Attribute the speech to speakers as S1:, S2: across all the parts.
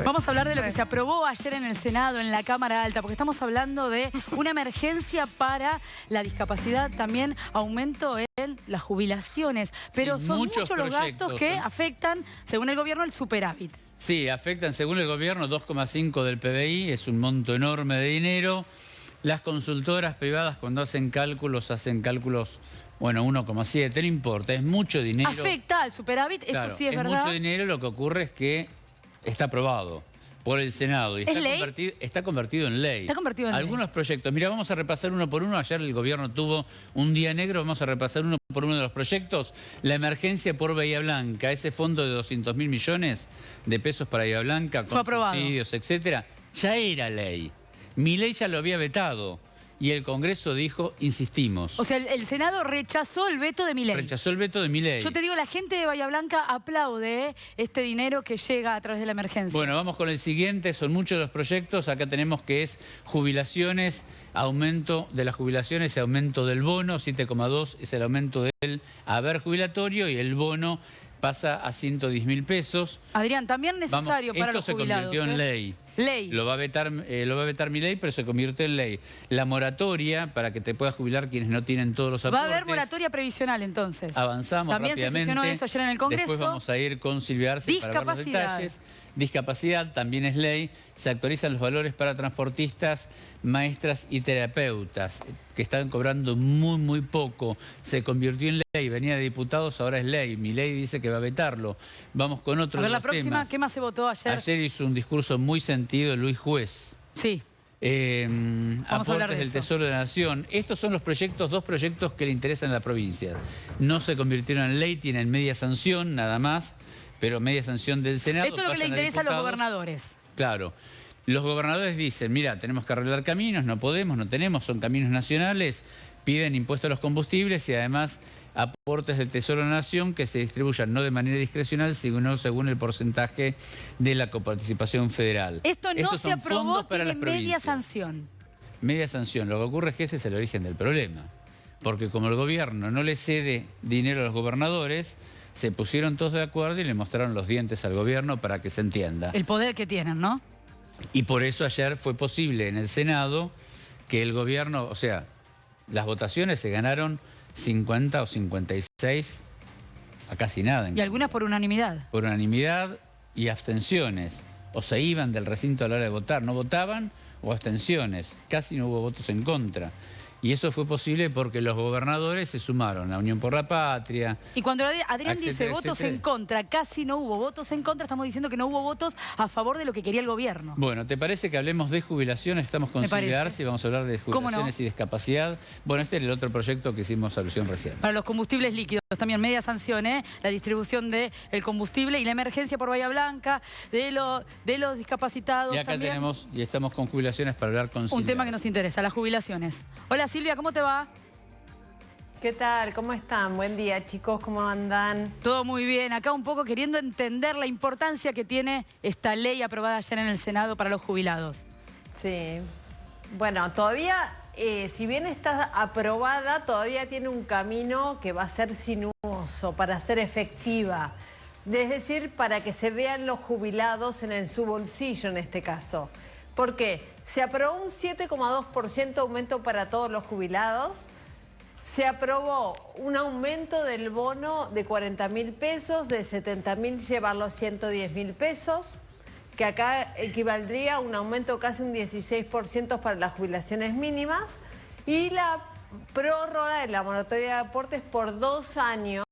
S1: Vamos a hablar de lo que se aprobó ayer en el Senado, en la Cámara Alta, porque estamos hablando de una emergencia para la discapacidad, también aumento en las jubilaciones, pero
S2: sí,
S1: son muchos los gastos que
S2: ¿eh?
S1: afectan, según el gobierno, el superávit.
S2: Sí, afectan, según el gobierno, 2,5 del PBI, es un monto enorme de dinero. Las consultoras privadas, cuando hacen cálculos, bueno, 1,7, no importa, es mucho dinero.
S1: Afecta al superávit,
S2: Claro,
S1: eso sí es verdad.
S2: Es mucho dinero, lo que ocurre es que está aprobado por el Senado y está convertido en ley.
S1: Está convertido en ley.
S2: Algunos proyectos, mira, vamos a repasar uno por uno. Ayer el gobierno tuvo un día negro, vamos a repasar uno por uno de los proyectos. La emergencia por Bahía Blanca, ese fondo de 200.000 millones de pesos para Bahía Blanca,
S1: fue aprobado,
S2: subsidios, etcétera, ya era ley. Milei ya lo había vetado y el Congreso dijo, insistimos.
S1: O sea, el Senado rechazó el veto de Milei.
S2: Rechazó el veto de Milei.
S1: Yo te digo, la gente de Bahía Blanca aplaude este dinero que llega a través de la emergencia.
S2: Bueno, vamos con el siguiente. Son muchos los proyectos. Acá tenemos que es jubilaciones, aumento de las jubilaciones y aumento del bono. 7,2 es el aumento del haber jubilatorio y el bono pasa a 110.000 pesos.
S1: Adrián, también necesario para los jubilados.
S2: Esto se convirtió en ley.
S1: Ley.
S2: Lo va a vetar Milei, pero se convierte en ley. La moratoria, para que te puedas jubilar quienes no tienen todos los aportes.
S1: Va a haber moratoria previsional, entonces.
S2: Avanzamos
S1: también
S2: rápidamente.
S1: También se sesionó eso ayer en el Congreso.
S2: Después vamos a ir con Silvia Arce para ver los detalles. Discapacidad también es ley. Se actualizan los valores para transportistas, maestras y terapeutas, que están cobrando muy poco. Se convirtió en ley. Venía de diputados, ahora es ley. Milei dice que va a vetarlo. Vamos con otro de los
S1: la próxima,
S2: temas.
S1: ¿qué más se votó ayer?
S2: Ayer hizo un discurso muy sentido Luis Juez.
S1: Sí.
S2: Aportes del Tesoro de la Nación. Estos son los proyectos, dos proyectos que le interesan a la provincia. No se convirtieron en ley, tienen media sanción nada más, pero media sanción del Senado.
S1: Esto es lo que le interesa a los gobernadores.
S2: Claro. Los gobernadores dicen, mira, tenemos que arreglar caminos, no podemos, no tenemos, son caminos nacionales, piden impuestos a los combustibles y además aportes del Tesoro de la Nación que se distribuyan no de manera discrecional, sino según el porcentaje de la coparticipación federal.
S1: Esto no se aprobó, tiene media sanción.
S2: Media sanción. Lo que ocurre es que ese es el origen del problema. Porque como el gobierno no le cede dinero a los gobernadores, se pusieron todos de acuerdo y le mostraron los dientes al gobierno para que se entienda.
S1: El poder que tienen, ¿no?
S2: Y por eso ayer fue posible en el Senado que el gobierno, o sea, las votaciones se ganaron 50 o 56 a casi nada.
S1: Y algunas por unanimidad.
S2: Por unanimidad y abstenciones. O se iban del recinto a la hora de votar, no votaban o abstenciones. Casi no hubo votos en contra. Y eso fue posible porque los gobernadores se sumaron a Unión por la Patria.
S1: Y cuando Adrián
S2: etcétera,
S1: dice votos en contra, casi no hubo votos en contra, estamos diciendo que no hubo votos a favor de lo que quería el gobierno.
S2: Bueno, ¿te parece que hablemos de jubilaciones? Estamos con Silvia Arce y vamos a hablar de jubilaciones y discapacidad. Bueno, este es el otro proyecto que hicimos alusión recién.
S1: Para los combustibles líquidos, también media sanción, la distribución del combustible y la emergencia por Bahía Blanca, de los discapacitados.
S2: Y acá
S1: también
S2: tenemos, y estamos con jubilaciones para hablar con Silvia.
S1: Un tema que nos interesa, las jubilaciones. Hola Silvia, ¿cómo te va?
S3: ¿Qué tal? ¿Cómo están? Buen día, chicos. ¿Cómo andan?
S1: Todo muy bien. Acá un poco queriendo entender la importancia que tiene esta ley aprobada ayer en el Senado para los jubilados.
S3: Sí. Bueno, todavía, si bien está aprobada, todavía tiene un camino que va a ser sinuoso para ser efectiva. Es decir, para que se vean los jubilados en su bolsillo en este caso. ¿Por qué? Se aprobó un 7,2% aumento para todos los jubilados. Se aprobó un aumento del bono de 40.000 pesos, de 70.000 llevarlo a 110.000 pesos, que acá equivaldría a un aumento casi un 16% para las jubilaciones mínimas, y la prórroga de la moratoria de aportes por 2 años,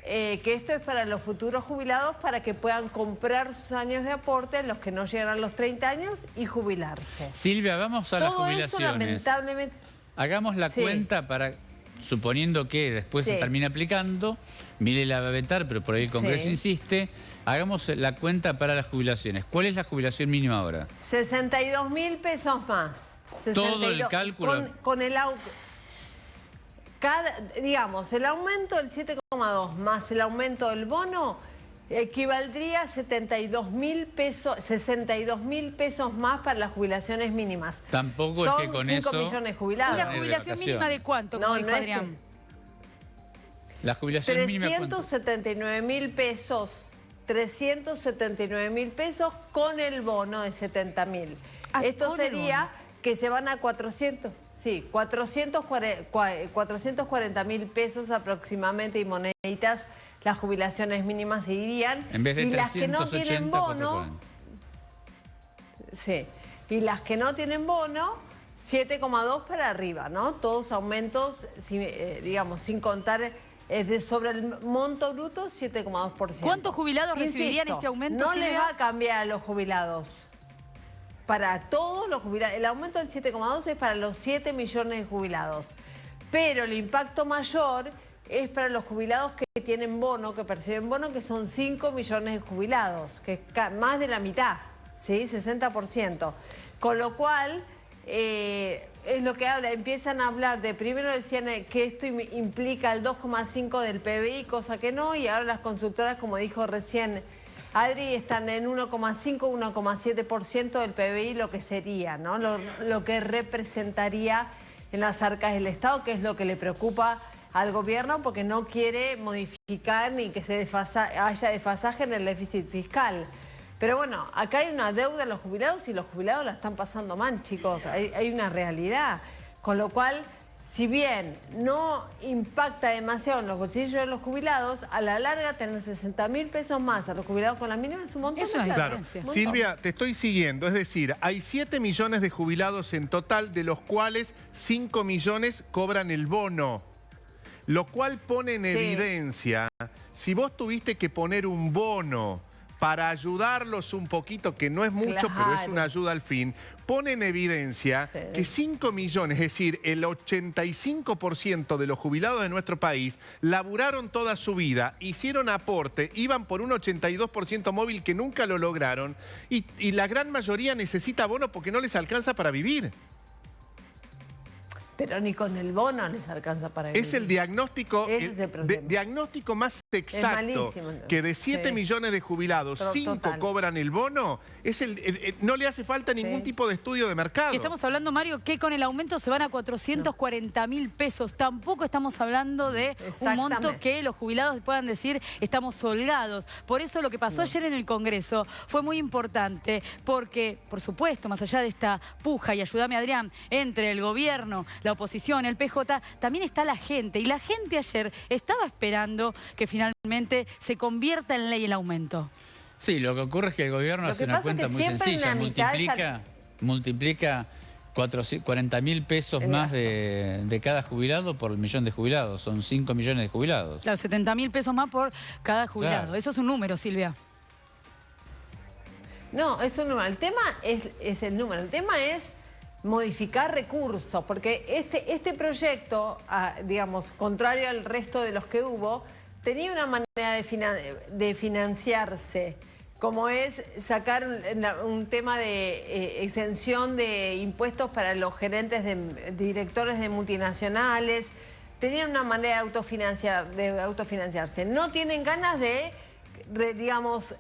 S3: que esto es para los futuros jubilados para que puedan comprar sus años de aporte, los que no llegan a los 30 años, y jubilarse.
S2: Silvia, vamos a las jubilaciones.
S3: Todo eso lamentablemente...
S2: Hagamos la cuenta para, suponiendo que después se termine aplicando, Milei la va a vetar, pero por ahí el Congreso insiste, hagamos la cuenta para las jubilaciones. ¿Cuál es la jubilación mínima ahora?
S3: 62.000 pesos más.
S2: Todo el cálculo.
S3: Con el digamos, el aumento del 7,2 más el aumento del bono equivaldría a 62.000 pesos, 62.000 pesos más para las jubilaciones mínimas.
S2: Tampoco
S3: son
S2: es que con
S3: 5
S2: eso...
S3: millones jubilados.
S1: ¿Una jubilación mínima de cuánto, como dijo Adrián?
S2: La jubilación mínima...
S3: 379.000 pesos 379.000 pesos con el bono de 70.000. Esto sería que se van a 440.000 pesos aproximadamente y moneditas. Las jubilaciones mínimas se irían.
S2: En vez de
S3: y
S2: 380,
S3: las que no tienen bono, sí, y las que no tienen bono, 7,2 para arriba, ¿no? Todos aumentos, digamos, sin contar sobre el monto bruto, 7,2%.
S1: ¿Cuántos jubilados recibirían este aumento,
S3: No
S1: Silvia?
S3: les va a cambiar a los jubilados. Para todos los jubilados. El aumento del 7,2 es para los 7 millones de jubilados. Pero el impacto mayor es para los jubilados que tienen bono, que perciben bono, que son 5 millones de jubilados, que es más de la mitad, ¿sí? 60%. Con lo cual, es lo que empiezan a hablar de, primero decían que esto implica el 2,5 del PBI, cosa que no, y ahora las consultoras, como dijo recién Adri, están en 1,5, 1,7% del PBI, lo que sería, ¿no? Lo que representaría en las arcas del Estado, que es lo que le preocupa al gobierno, porque no quiere modificar ni que haya desfasaje en el déficit fiscal. Pero bueno, acá hay una deuda en los jubilados y los jubilados la están pasando mal, chicos. Hay una realidad. Con lo cual, si bien no impacta demasiado en los bolsillos de los jubilados, a la larga tener 60.000 pesos más a los jubilados con la mínima es un montón de plata.
S4: Claro. Silvia, te estoy siguiendo. Es decir, hay 7 millones de jubilados en total, de los cuales 5 millones cobran el bono. Lo cual pone en evidencia, si vos tuviste que poner un bono para ayudarlos un poquito, que no es mucho, pero es una ayuda al fin, pone en evidencia que 5 millones, es decir, el 85% de los jubilados de nuestro país, laburaron toda su vida, hicieron aporte, iban por un 82% móvil que nunca lo lograron, y la gran mayoría necesita bono porque no les alcanza para vivir.
S3: Pero ni con el bono les alcanza para vivir.
S4: Es el diagnóstico, diagnóstico más exacto, que de 7 millones de jubilados, 5 cobran el bono, no le hace falta ningún tipo de estudio de mercado.
S1: Estamos hablando, Mario, que con el aumento se van a 440.000 pesos. Tampoco estamos hablando de un monto que los jubilados puedan decir estamos holgados. Por eso lo que pasó ayer en el Congreso fue muy importante, porque, por supuesto, más allá de esta puja, y ayúdame Adrián, entre el gobierno, la oposición, el PJ, también está la gente. Y la gente ayer estaba esperando que finalmente se convierta en ley el aumento.
S2: Sí, lo que ocurre es que el gobierno hace una cuenta muy sencilla. Multiplica 40.000 pesos más de cada jubilado por el millón de jubilados. Son 5 millones de jubilados.
S1: Claro, 70.000 pesos más por cada jubilado. Claro. Eso es un número, Silvia.
S3: No, es un número. El tema es el número. El tema es modificar recursos, porque este proyecto, digamos, contrario al resto de los que hubo, tenía una manera de financiarse, como es sacar un tema de exención de impuestos para los gerentes directores de multinacionales. Tenían una manera de autofinanciarse. No tienen ganas de digamos,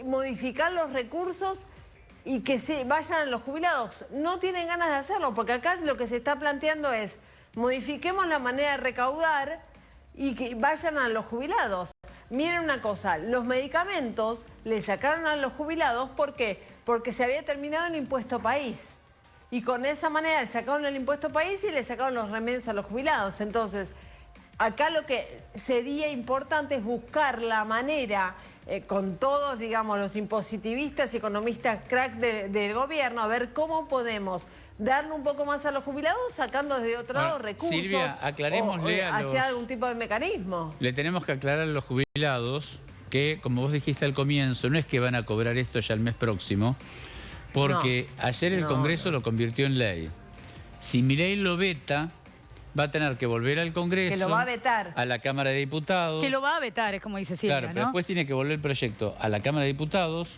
S3: modificar los recursos y que se vayan a los jubilados. No tienen ganas de hacerlo, porque acá lo que se está planteando es modifiquemos la manera de recaudar y que vayan a los jubilados. Miren una cosa, los medicamentos le sacaron a los jubilados, ¿por qué? Porque se había terminado el impuesto país. Y con esa manera le sacaron el impuesto país y le sacaron los remedios a los jubilados. Entonces, acá lo que sería importante es buscar la manera, con todos, digamos, los impositivistas y economistas crack del gobierno, a ver cómo podemos darle un poco más a los jubilados sacando desde otro lado recursos.
S2: Silvia, aclarémosle
S3: hacia algún tipo de mecanismo.
S2: Le tenemos que aclarar a los jubilados que, como vos dijiste al comienzo, no es que van a cobrar esto ya el mes próximo, porque ayer el Congreso lo convirtió en ley. Si Milei lo veta, va a tener que volver al Congreso,
S3: que lo va a vetar,
S2: a la Cámara de Diputados.
S1: Que lo va a vetar, es como dice Silvia,
S2: claro, pero después tiene que volver el proyecto a la Cámara de Diputados,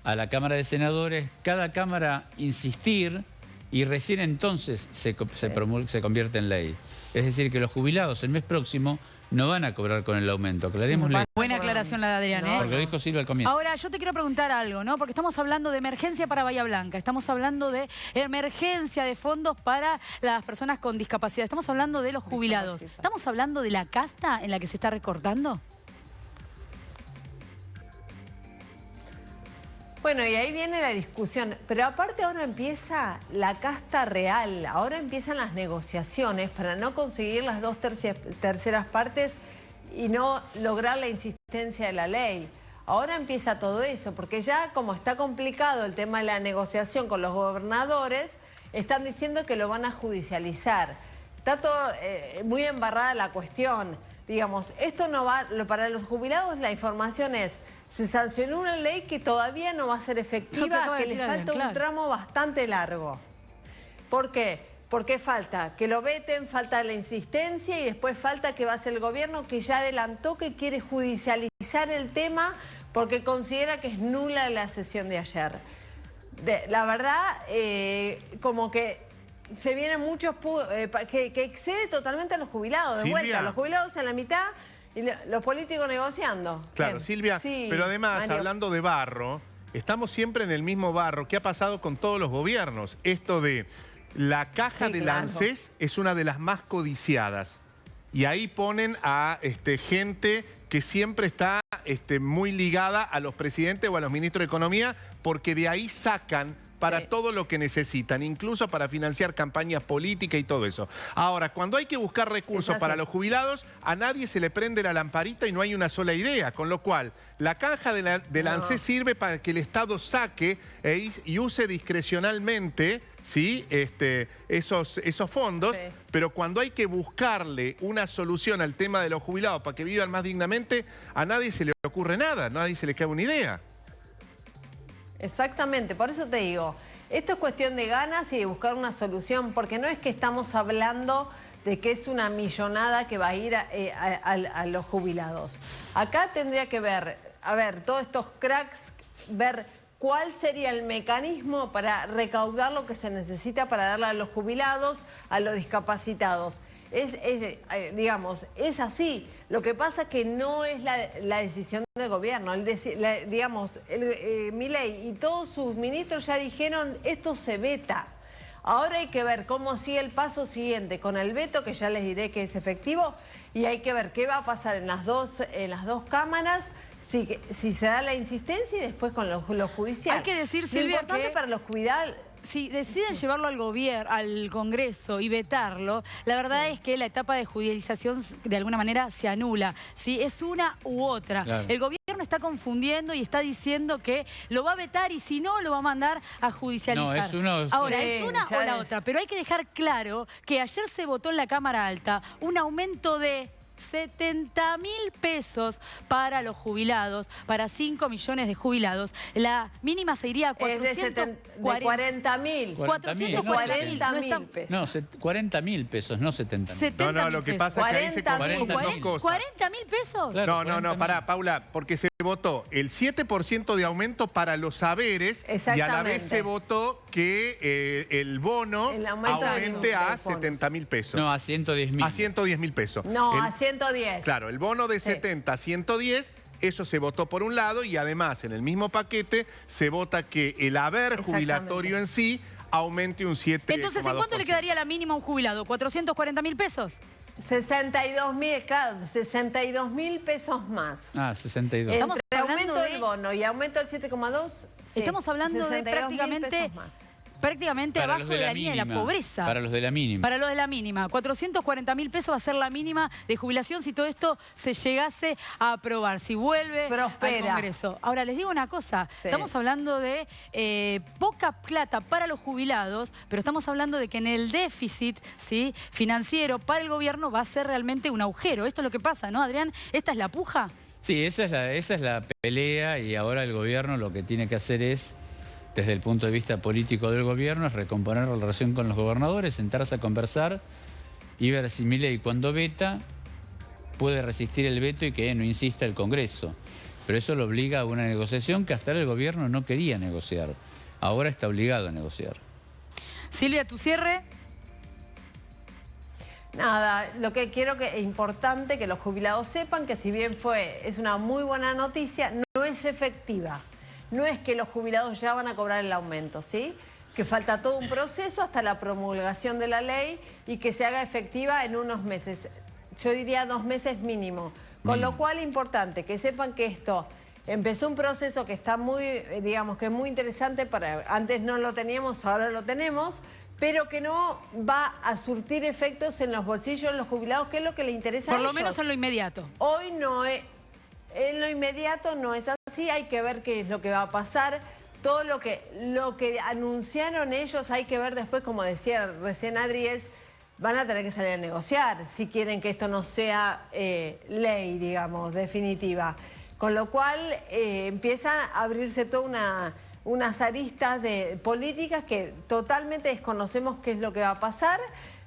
S2: a la Cámara de Senadores, cada Cámara insistir y recién entonces se convierte en ley. Es decir, que los jubilados el mes próximo no van a cobrar con el aumento. Aclarémosle.
S1: Buena aclaración la de Adrián, ¿eh?
S2: Porque lo dijo Silvia al comienzo.
S1: Ahora, yo te quiero preguntar algo, ¿no? Porque estamos hablando de emergencia para Bahía Blanca, estamos hablando de emergencia de fondos para las personas con discapacidad, estamos hablando de los jubilados. ¿Estamos hablando de la casta en la que se está recortando?
S3: Bueno, y ahí viene la discusión, pero aparte ahora empieza la casta real, ahora empiezan las negociaciones para no conseguir las 2/3 partes y no lograr la insistencia de la ley. Ahora empieza todo eso, porque ya como está complicado el tema de la negociación con los gobernadores, están diciendo que lo van a judicializar. Está todo muy embarrada la cuestión. Digamos, esto no va, para los jubilados la información es, se sancionó una ley que todavía no va a ser efectiva, que le falta un tramo bastante largo. ¿Por qué? Porque falta que lo veten, falta la insistencia y después falta que va a ser el gobierno que ya adelantó que quiere judicializar el tema porque considera que es nula la sesión de ayer. La verdad, como que se vienen muchos que excede totalmente a los jubilados, de vuelta, los jubilados en la mitad y los políticos negociando.
S4: Claro,
S3: Bien.
S4: Silvia,
S3: Sí,
S4: pero además,
S3: Mario,
S4: hablando de barro, estamos siempre en el mismo barro. ¿Qué ha pasado con todos los gobiernos? Esto de la caja del ANSES es una de las más codiciadas. Y ahí ponen a gente que siempre está muy ligada a los presidentes o a los ministros de Economía, porque de ahí sacan para todo lo que necesitan, incluso para financiar campañas políticas y todo eso. Ahora, cuando hay que buscar recursos para los jubilados, a nadie se le prende la lamparita y no hay una sola idea. Con lo cual, la caja del ANSES sirve para que el Estado saque y use discrecionalmente, ¿sí? esos fondos, pero cuando hay que buscarle una solución al tema de los jubilados para que vivan más dignamente, a nadie se le ocurre nada, a nadie se le cae una idea.
S3: Exactamente, por eso te digo, esto es cuestión de ganas y de buscar una solución, porque no es que estamos hablando de que es una millonada que va a ir a los jubilados. Acá tendría que ver, todos estos cracks, ver cuál sería el mecanismo para recaudar lo que se necesita para darle a los jubilados, a los discapacitados. Digamos, es así. Lo que pasa es que no es la decisión del gobierno. Milei y todos sus ministros ya dijeron, esto se veta. Ahora hay que ver cómo sigue el paso siguiente con el veto, que ya les diré que es efectivo, y hay que ver qué va a pasar en las dos cámaras, si se da la insistencia y después con lo judicial.
S1: Hay que decir,
S3: lo
S1: Silvia,
S3: importante para los jubilados...
S1: Si deciden llevarlo al gobierno, al Congreso y vetarlo, la verdad es que la etapa de judicialización de alguna manera se anula. ¿Sí? Es una u otra. Claro. El gobierno está confundiendo y está diciendo que lo va a vetar y si no, lo va a mandar a judicializar. Ahora, es una o la otra, pero hay que dejar claro que ayer se votó en la Cámara Alta un aumento de 70.000 pesos para los jubilados, para 5 millones de jubilados. La mínima se iría a 440.000.
S3: 440.000 pesos.
S2: No, 40.000 pesos, no 70.000.
S4: No, lo que pasa es que ahí se confunden dos cosas.
S1: ¿40.000 pesos?
S2: Claro,
S4: no, pará, Paula, porque se votó el 7% de aumento para los saberes y a la vez se votó que el bono aumente a 70.000 pesos.
S2: No, a 110.000.
S4: A 110.000 pesos.
S3: No, a 110.
S4: Claro, el bono de 70 a 110, eso se votó por un lado y además en el mismo paquete se vota que el haber jubilatorio en sí aumente un 7%.
S1: Entonces, ¿en cuánto le quedaría la mínima a un jubilado? ¿440.000 pesos?
S3: 62.000, claro, 62.000 pesos más.
S2: Ah, 62.
S3: Entre aumento del bono y aumento del 7,2.
S1: Estamos hablando de prácticamente abajo de la línea de la pobreza.
S2: Para los de la mínima.
S1: Para los de la mínima. 440.000 pesos va a ser la mínima de jubilación si todo esto se llegase a aprobar, si vuelve al Congreso. Ahora, les digo una cosa. Estamos hablando de poca plata para los jubilados, pero estamos hablando de que en el déficit financiero para el gobierno va a ser realmente un agujero. Esto es lo que pasa, ¿no, Adrián? ¿Esta es la puja?
S2: Sí, esa es la pelea y ahora el gobierno lo que tiene que hacer es, desde el punto de vista político del gobierno, es recomponer la relación con los gobernadores, sentarse a conversar y ver si Milei cuando veta puede resistir el veto y que no insista el Congreso. Pero eso lo obliga a una negociación que hasta ahora el gobierno no quería negociar. Ahora está obligado a negociar.
S1: Silvia, ¿tu cierre?
S3: Nada, lo que quiero que es importante que los jubilados sepan que si bien es una muy buena noticia, no es efectiva. No es que los jubilados ya van a cobrar el aumento, ¿sí? Que falta todo un proceso hasta la promulgación de la ley y que se haga efectiva en unos meses. Yo diría 2 meses mínimo. Con lo cual, importante que sepan que esto empezó un proceso que está muy, digamos, que es muy interesante, antes no lo teníamos, ahora lo tenemos, pero que no va a surtir efectos en los bolsillos de los jubilados, que es lo que le interesa a ellos.
S1: Por lo menos en lo inmediato.
S3: Hoy no es, en lo inmediato no es así, hay que ver qué es lo que va a pasar. Todo lo que anunciaron ellos hay que ver después, como decía recién Adri, van a tener que salir a negociar si quieren que esto no sea ley, digamos, definitiva. Con lo cual empiezan a abrirse toda unas aristas de políticas que totalmente desconocemos qué es lo que va a pasar,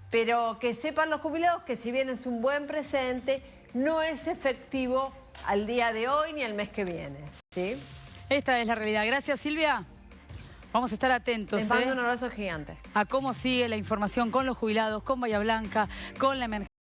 S3: pero que sepan los jubilados que si bien es un buen presente, no es efectivo al día de hoy ni al mes que viene, ¿sí?
S1: Esta es la realidad. Gracias, Silvia. Vamos a estar atentos.
S3: Les mando un abrazo gigante.
S1: A cómo sigue la información con los jubilados, con Bahía Blanca, con la emergencia.